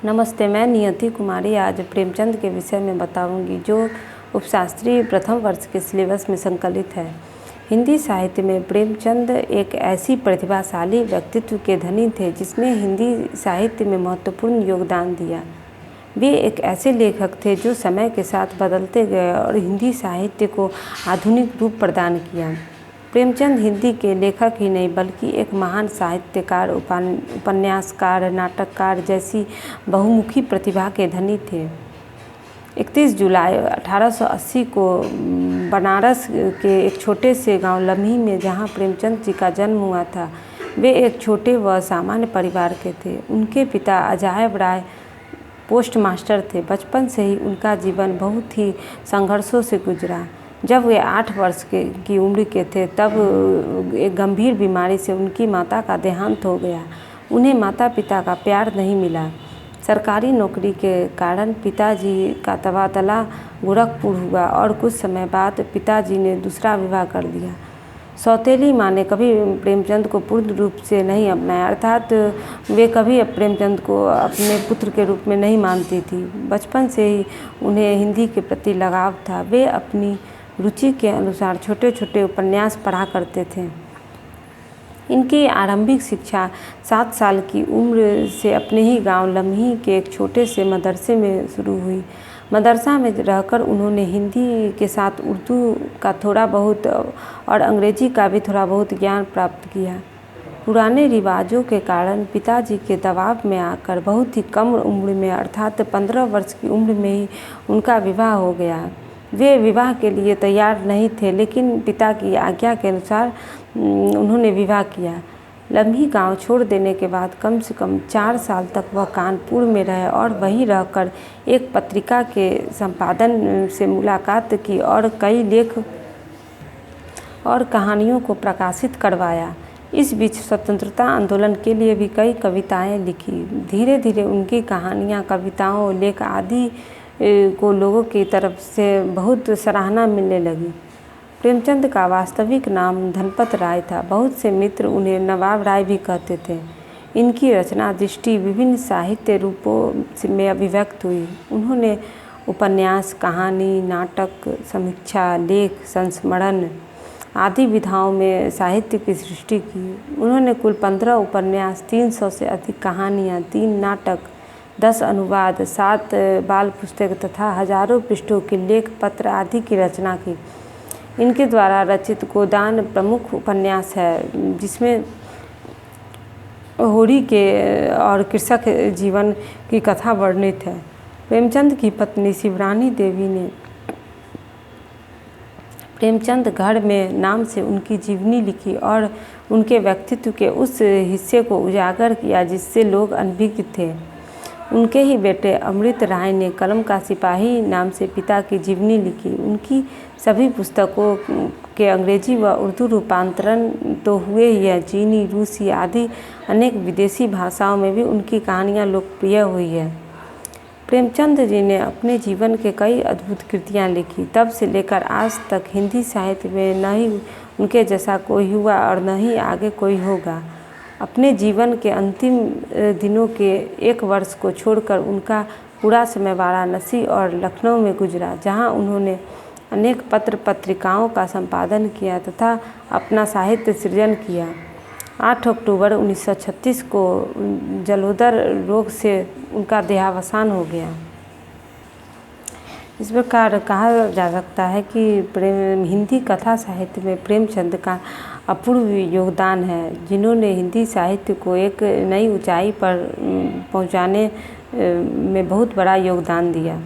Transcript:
नमस्ते, मैं नियति कुमारी आज प्रेमचंद के विषय में बताऊंगी जो उपशास्त्री प्रथम वर्ष के सिलेबस में संकलित है। हिंदी साहित्य में प्रेमचंद एक ऐसी प्रतिभाशाली व्यक्तित्व के धनी थे जिसने हिंदी साहित्य में महत्वपूर्ण योगदान दिया। वे एक ऐसे लेखक थे जो समय के साथ बदलते गए और हिंदी साहित्य को आधुनिक रूप प्रदान किया। प्रेमचंद हिंदी के लेखक ही नहीं बल्कि एक महान साहित्यकार, उपन्यासकार, नाटककार जैसी बहुमुखी प्रतिभा के धनी थे। 31 जुलाई 1880 को बनारस के एक छोटे से गांव लम्ही में जहां प्रेमचंद जी का जन्म हुआ था, वे एक छोटे व सामान्य परिवार के थे। उनके पिता अजायब राय पोस्टमास्टर थे। बचपन से ही उनका जीवन बहुत ही संघर्षों से गुजरा। जब वे 8 वर्ष की उम्र के थे तब एक गंभीर बीमारी से उनकी माता का देहांत हो गया। उन्हें माता पिता का प्यार नहीं मिला। सरकारी नौकरी के कारण पिताजी का तबादला गोरखपुर हुआ और कुछ समय बाद पिताजी ने दूसरा विवाह कर दिया। सौतेली माँ ने कभी प्रेमचंद को पूर्ण रूप से नहीं अपनाया, अर्थात वे कभी प्रेमचंद को अपने पुत्र के रूप में नहीं मानती थी। बचपन से ही उन्हें हिंदी के प्रति लगाव था। वे अपनी रुचि के अनुसार छोटे छोटे उपन्यास पढ़ा करते थे। इनकी आरंभिक शिक्षा 7 साल की उम्र से अपने ही गांव लम्ही के एक छोटे से मदरसे में शुरू हुई। मदरसा में रहकर उन्होंने हिंदी के साथ उर्दू का थोड़ा बहुत और अंग्रेजी का भी थोड़ा बहुत ज्ञान प्राप्त किया। पुराने रिवाजों के कारण पिताजी के दबाव में आकर बहुत ही कम उम्र में अर्थात 15 वर्ष की उम्र में ही उनका विवाह हो गया। वे विवाह के लिए तैयार नहीं थे, लेकिन पिता की आज्ञा के अनुसार उन्होंने विवाह किया। लम्ही गांव छोड़ देने के बाद कम से कम 4 साल तक वह कानपुर में रहे और वहीं रहकर एक पत्रिका के संपादन से मुलाकात की और कई लेख और कहानियों को प्रकाशित करवाया। इस बीच स्वतंत्रता आंदोलन के लिए भी कई कविताएं लिखी। धीरे धीरे उनकी कहानियां, कविताओं, लेख आदि को लोगों की तरफ से बहुत सराहना मिलने लगी। प्रेमचंद का वास्तविक नाम धनपत राय था। बहुत से मित्र उन्हें नवाब राय भी कहते थे। इनकी रचना दृष्टि विभिन्न साहित्य रूपों में अभिव्यक्त हुई। उन्होंने उपन्यास, कहानी, नाटक, समीक्षा, लेख, संस्मरण आदि विधाओं में साहित्य की सृष्टि की। उन्होंने कुल 15 उपन्यास, 300 से अधिक कहानियाँ, 3 नाटक, 10 अनुवाद, 7 बाल पुस्तक तथा हजारों पृष्ठों के लेख पत्र आदि की रचना की। इनके द्वारा रचित गोदान प्रमुख उपन्यास है, जिसमें होरी के और कृषक जीवन की कथा वर्णित है। प्रेमचंद की पत्नी शिवरानी देवी ने प्रेमचंद गढ़ में नाम से उनकी जीवनी लिखी और उनके व्यक्तित्व के उस हिस्से को उजागर किया जिससे लोग अनभिज्ञ थे। उनके ही बेटे अमृत राय ने कलम का सिपाही नाम से पिता की जीवनी लिखी। उनकी सभी पुस्तकों के अंग्रेजी व उर्दू रूपांतरण तो हुए ही है, चीनी, रूसी आदि अनेक विदेशी भाषाओं में भी उनकी कहानियाँ लोकप्रिय हुई है। प्रेमचंद जी ने अपने जीवन के कई अद्भुत कृतियाँ लिखी। तब से लेकर आज तक हिंदी साहित्य में न ही उनके जैसा कोई हुआ और न ही आगे कोई होगा। अपने जीवन के अंतिम दिनों के 1 वर्ष को छोड़कर उनका पूरा समय वाराणसी और लखनऊ में गुजरा, जहां उन्होंने अनेक पत्र पत्रिकाओं का संपादन किया तथा अपना साहित्य सृजन किया। 8 अक्टूबर 1936 को जलोदर रोग से उनका देहावसान हो गया। इस प्रकार कहा जा सकता है कि हिंदी कथा साहित्य में प्रेमचंद का अपूर्व योगदान है, जिन्होंने हिंदी साहित्य को एक नई ऊंचाई पर पहुंचाने में बहुत बड़ा योगदान दिया।